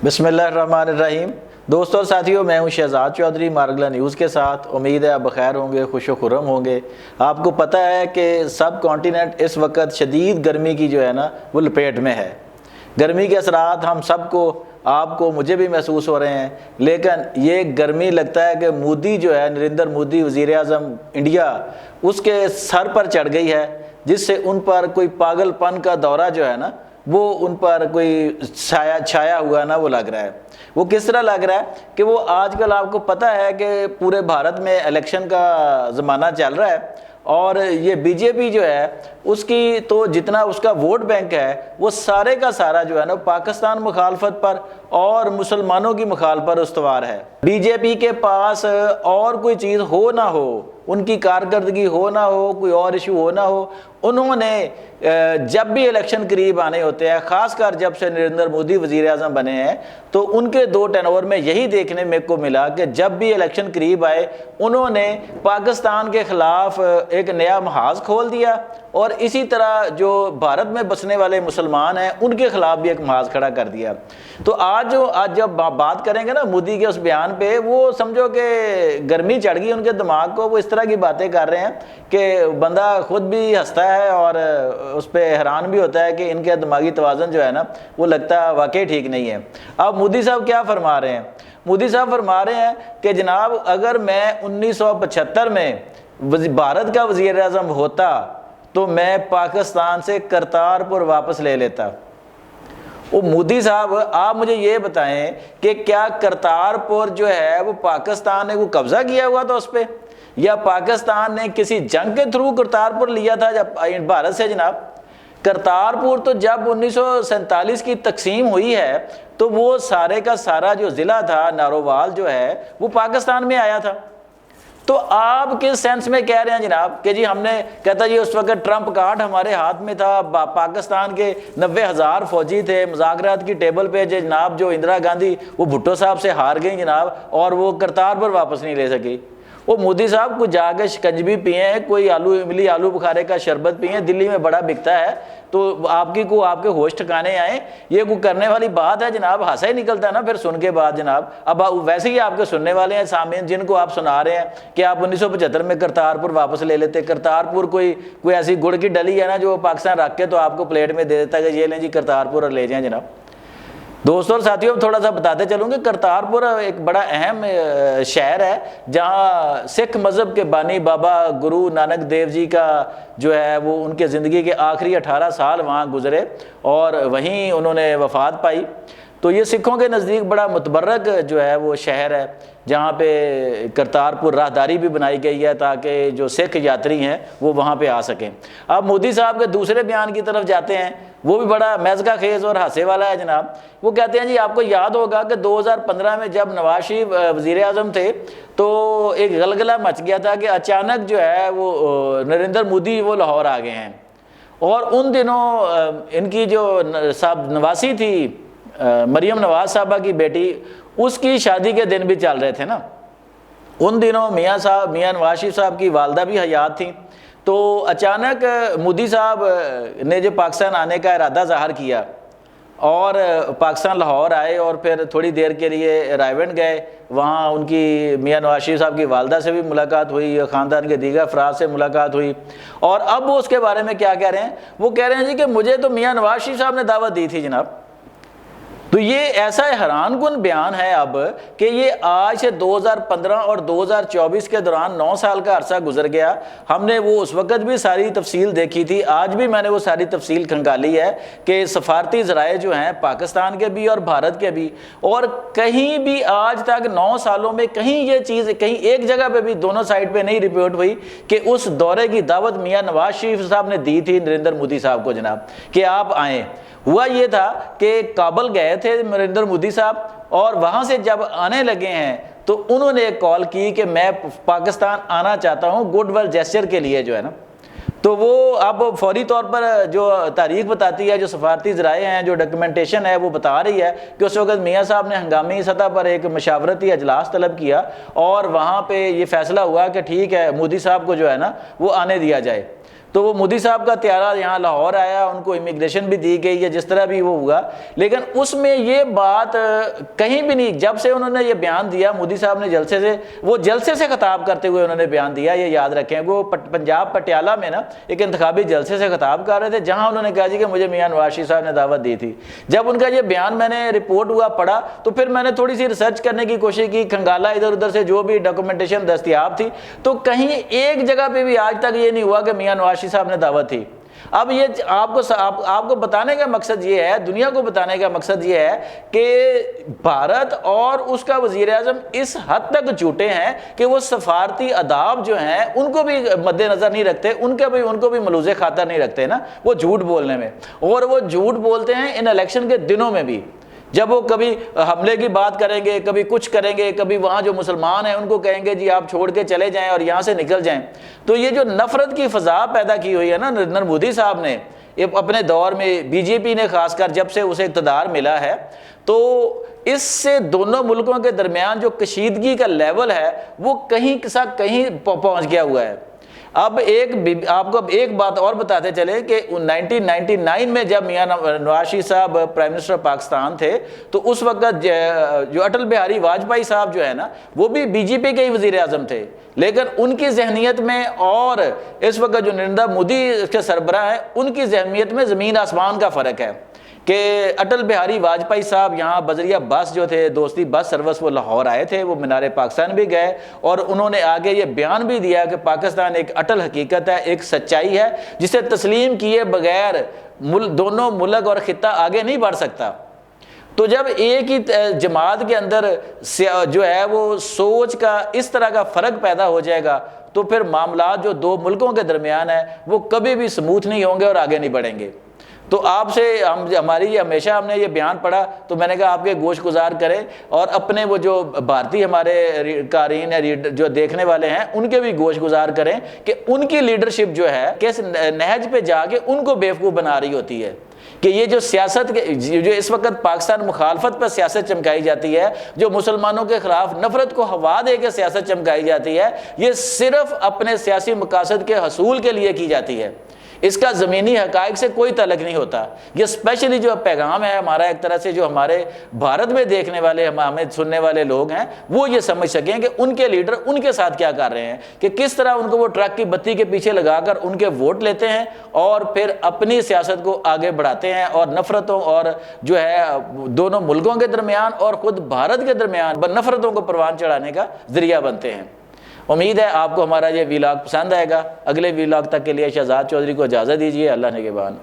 بسم اللہ الرحمن الرحیم۔ دوستوں اور ساتھیوں، میں ہوں شہزاد چودھری مارگلا نیوز کے ساتھ۔ امید ہے آپ بخیر ہوں گے، خوش و خرم ہوں گے۔ آپ کو پتہ ہے کہ سب کانٹیننٹ اس وقت شدید گرمی کی جو ہے نا وہ لپیٹ میں ہے۔ گرمی کے اثرات ہم سب کو، آپ کو، مجھے بھی محسوس ہو رہے ہیں، لیکن یہ گرمی لگتا ہے کہ مودی جو ہے، نریندر مودی وزیر اعظم انڈیا، اس کے سر پر چڑھ گئی ہے، جس سے ان پر کوئی پاگل پن کا دورہ جو ہے نا وہ ان پر کوئی چھایا ہوا نا وہ لگ رہا ہے۔ وہ کس طرح لگ رہا ہے کہ وہ آج کل آپ کو پتہ ہے کہ پورے بھارت میں الیکشن کا زمانہ چل رہا ہے، اور یہ بی جے پی جو ہے اس کی تو جتنا اس کا ووٹ بینک ہے وہ سارے کا سارا جو ہے نا پاکستان مخالفت پر اور مسلمانوں کی مخالفت پر استوار ہے۔ بی جے پی کے پاس اور کوئی چیز ہو نہ ہو، ان کی کارکردگی ہو نہ ہو، کوئی اور ایشو ہو نہ ہو، انہوں نے جب بھی الیکشن قریب آنے ہوتے ہیں، خاص کر جب سے نریندر مودی وزیر اعظم بنے ہیں، تو ان کے دو ٹینور میں یہی دیکھنے میں کو ملا کہ جب بھی الیکشن قریب آئے انہوں نے پاکستان کے خلاف ایک نیا محاذ کھول دیا، اور اسی طرح جو بھارت میں بسنے والے مسلمان ہیں ان کے خلاف بھی ایک محاذ کھڑا کر دیا۔ تو آج جب بات کریں گے نا مودی کے اس بیان پہ، وہ سمجھو کہ گرمی چڑھ گئی ان کے دماغ کو۔ وہ اس طرح کی باتیں کر رہے ہیں کہ بندہ خود بھی ہنستا ہے اور اس پہ حیران بھی ہوتا ہے کہ ان کے دماغی توازن جو ہے نا وہ لگتا ہے واقعی ٹھیک نہیں ہے۔ اب مودی صاحب کیا فرما رہے ہیں؟ مودی صاحب فرما رہے ہیں کہ جناب اگر میں 1975 میں بھارت کا وزیر اعظم ہوتا تو میں پاکستان سے کرتارپور واپس لے لیتا۔ وہ مودی صاحب آپ مجھے یہ بتائیں کہ کیا کرتارپور جو ہے وہ پاکستان نے وہ قبضہ کیا ہوا تھا اس پہ، یا پاکستان نے کسی جنگ کے تھرو کرتارپور لیا تھا جب بھارت سے؟ جناب کرتارپور تو جب 1947 کی تقسیم ہوئی ہے تو وہ سارے کا سارا جو ضلع تھا نارووال جو ہے وہ پاکستان میں آیا تھا۔ تو آپ کس سینس میں کہہ رہے ہیں جناب کہ جی ہم نے کہتا جی اس وقت ٹرمپ کارڈ ہمارے ہاتھ میں تھا، پاکستان کے 90,000 فوجی تھے مذاکرات کی ٹیبل پہ، جناب جو اندرا گاندھی وہ بھٹو صاحب سے ہار گئی جناب، اور وہ کرتارپور واپس نہیں لے سکی۔ وہ مودی صاحب کو جا کے شکنجبی پیئیں، کوئی املی آلو بخارے کا شربت پیئیں، دلی میں بڑا بکتا ہے، تو آپ کے ہوش ٹھکانے آئیں۔ یہ کوئی کرنے والی بات ہے جناب؟ ہنسا ہی نکلتا ہے نا پھر سن کے بعد جناب۔ اب ویسے ہی آپ کے سننے والے ہیں سامعین جن کو آپ سنا رہے ہیں کہ آپ 1975 میں کرتارپور واپس لے لیتے۔ کرتارپور کوئی ایسی گڑ کی ڈلی ہے نا جو پاکستان رکھ کے تو آپ کو پلیٹ میں دے دیتا ہے کہ یہ لیں جی کرتارپور اور لے جائیں جناب۔ دوستوں اور ساتھیوں تھوڑا سا بتاتے چلوں کہ کرتارپور ایک بڑا اہم شہر ہے جہاں سکھ مذہب کے بانی بابا گرو نانک دیو جی کا جو ہے وہ ان کے زندگی کے آخری 18 سال وہاں گزرے اور وہیں انہوں نے وفات پائی۔ تو یہ سکھوں کے نزدیک بڑا متبرک جو ہے وہ شہر ہے جہاں پہ کرتارپور راہداری بھی بنائی گئی ہے تاکہ جو سکھ یاتری ہیں وہ وہاں پہ آ سکیں۔ اب مودی صاحب کے دوسرے بیان کی طرف جاتے ہیں، وہ بھی بڑا میزگا خیز اور ہنسے والا ہے جناب۔ وہ کہتے ہیں جی آپ کو یاد ہوگا کہ 2015 میں جب نواز شریف وزیر اعظم تھے تو ایک غلغلہ مچ گیا تھا کہ اچانک جو ہے وہ نریندر مودی وہ لاہور آ گئے ہیں، اور ان دنوں ان کی جو نواسی تھی مریم نواز صاحبہ کی بیٹی، اس کی شادی کے دن بھی چل رہے تھے نا۔ ان دنوں میاں نواز شریف صاحب کی والدہ بھی حیات تھیں۔ تو اچانک مودی صاحب نے جو پاکستان آنے کا ارادہ ظاہر کیا اور پاکستان لاہور آئے، اور پھر تھوڑی دیر کے لیے رائے گئے، وہاں ان کی میاں نواز شریف صاحب کی والدہ سے بھی ملاقات ہوئی، خاندان کے دیگر افراد سے ملاقات ہوئی، اور اب وہ اس کے بارے میں کیا کہہ رہے ہیں؟ وہ کہہ رہے ہیں جی کہ مجھے تو میاں نواز شریف صاحب نے دعوت دی تھی جناب۔ تو یہ ایسا حیران کن بیان ہے اب کہ یہ آج سے 2015 اور 2024 کے دوران 9 سال کا عرصہ گزر گیا۔ ہم نے وہ اس وقت بھی ساری تفصیل دیکھی تھی، آج بھی میں نے وہ ساری تفصیل کھنگالی ہے کہ سفارتی ذرائع جو ہیں پاکستان کے بھی اور بھارت کے بھی، اور کہیں بھی آج تک 9 سالوں میں کہیں یہ چیز کہیں ایک جگہ پہ بھی دونوں سائڈ پہ نہیں رپورٹ ہوئی کہ اس دورے کی دعوت میاں نواز شریف صاحب نے دی تھی نریندر مودی صاحب کو جناب کہ آپ آئیں۔ ہوا یہ تھا کہ کابل گئے تھے نریندر مودی صاحب، اور وہاں سے جب آنے لگے ہیں تو انہوں نے ایک کال کی کہ میں پاکستان آنا چاہتا ہوں گڈ ول جیسچر کے لیے جو ہے نا۔ تو وہ اب فوری طور پر جو تاریخ بتاتی ہے، جو سفارتی ذرائع ہیں، جو ڈاکیومنٹیشن ہے وہ بتا رہی ہے کہ اس وقت میاں صاحب نے ہنگامی سطح پر ایک مشاورتی اجلاس طلب کیا، اور وہاں پہ یہ فیصلہ ہوا کہ ٹھیک ہے مودی صاحب کو جو ہے نا وہ آنے دیا جائے۔ تو وہ مودی صاحب کا طیارہ یہاں لاہور آیا، ان کو امیگریشن بھی دی گئی ہے جس طرح بھی وہ ہوا، لیکن اس میں یہ بات کہیں بھی نہیں، جب سے انہوں نے یہ بیان دیا مودی صاحب نے جلسے سے خطاب کرتے ہوئے انہوں نے بیان دیا، یہ یاد رکھیں، وہ پنجاب پٹیالہ میں نا ایک انتخابی جلسے سے خطاب کر رہے تھے، جہاں انہوں نے کہا جی کہ مجھے میاں نواز شریف صاحب نے دعوت دی تھی۔ جب ان کا یہ بیان میں نے رپورٹ ہوا پڑھا تو پھر میں نے تھوڑی سی ریسرچ کرنے کی کوشش کی، کھنگالا ادھر ادھر سے جو بھی ڈاکومنٹیشن دستیاب تھی، تو کہیں ایک جگہ پہ بھی آج تک یہ نہیں ہوا کہ میاں نواز شریف صاحب نے دعوت تھی۔ اب یہ آپ کو بتانے کا مقصد یہ ہے، دنیا کو بتانے کا مقصد یہ ہے کہ بھارت اور اس کا وزیر اعظم اس حد تک جھوٹے ہیں کہ وہ سفارتی آداب جو ہیں ان کو بھی مد نظر نہیں رکھتے، ان کو بھی ملوز خاطر نہیں رکھتے نا وہ جھوٹ بولنے میں، اور وہ جھوٹ بولتے ہیں ان الیکشن کے دنوں میں بھی، جب وہ کبھی حملے کی بات کریں گے، کبھی کچھ کریں گے، کبھی وہاں جو مسلمان ہیں ان کو کہیں گے جی آپ چھوڑ کے چلے جائیں اور یہاں سے نکل جائیں۔ تو یہ جو نفرت کی فضا پیدا کی ہوئی ہے نا نریندر مودی صاحب نے اپنے دور میں، بی جے پی نے خاص کر جب سے اسے اقتدار ملا ہے، تو اس سے دونوں ملکوں کے درمیان جو کشیدگی کا لیول ہے وہ کہیں پہنچ گیا ہوا ہے۔ اب آپ کو ایک بات اور بتاتے چلے کہ 1999 میں جب میاں نواز شریف صاحب پرائم منسٹر پاکستان تھے تو اس وقت جو اٹل بہاری واجپئی صاحب جو ہے نا وہ بھی بی جے پی کے ہی وزیر اعظم تھے، لیکن ان کی ذہنیت میں اور اس وقت جو نریندر مودی کے سربراہ ہیں ان کی ذہنیت میں زمین آسمان کا فرق ہے کہ اٹل بہاری واجپئی صاحب یہاں بذریعہ بس جو تھے دوستی بس سروس وہ لاہور آئے تھے، وہ مینار پاکستان بھی گئے اور انہوں نے آگے یہ بیان بھی دیا کہ پاکستان ایک اٹل حقیقت ہے، ایک سچائی ہے جسے تسلیم کیے بغیر دونوں ملک اور خطہ آگے نہیں بڑھ سکتا۔ تو جب ایک ہی جماعت کے اندر جو ہے وہ سوچ کا اس طرح کا فرق پیدا ہو جائے گا تو پھر معاملات جو دو ملکوں کے درمیان ہیں وہ کبھی بھی سموتھ نہیں ہوں گے اور آگے نہیں بڑھیں گے۔ تو آپ سے ہمیشہ ہم نے یہ بیان پڑھا تو میں نے کہا آپ کے گوش گزار کریں اور اپنے وہ جو بھارتی ہمارے قارئین ہیں جو دیکھنے والے ہیں ان کے بھی گوش گزار کریں کہ ان کی لیڈرشپ جو ہے کس نہج پہ جا کے ان کو بیوقوف بنا رہی ہوتی ہے کہ یہ جو سیاست جو اس وقت پاکستان مخالفت پر سیاست چمکائی جاتی ہے، جو مسلمانوں کے خلاف نفرت کو ہوا دے کے سیاست چمکائی جاتی ہے، یہ صرف اپنے سیاسی مقاصد کے حصول کے لیے کی جاتی ہے، اس کا زمینی حقائق سے کوئی تعلق نہیں ہوتا۔ یہ اسپیشلی جو پیغام ہے ہمارا ایک طرح سے جو ہمارے بھارت میں دیکھنے والے ہمیں سننے والے لوگ ہیں وہ یہ سمجھ سکیں کہ ان کے لیڈر ان کے ساتھ کیا کر رہے ہیں، کہ کس طرح ان کو وہ ٹرک کی بتی کے پیچھے لگا کر ان کے ووٹ لیتے ہیں اور پھر اپنی سیاست کو آگے بڑھاتے ہیں اور نفرتوں اور جو ہے دونوں ملکوں کے درمیان اور خود بھارت کے درمیان نفرتوں کو پروان چڑھانے کا ذریعہ بنتے ہیں۔ امید ہے آپ کو ہمارا یہ ویلاگ پسند آئے گا۔ اگلے ویلاگ تک کے لیے شہزاد چودھری کو اجازت دیجیے۔ اللہ نگہبان۔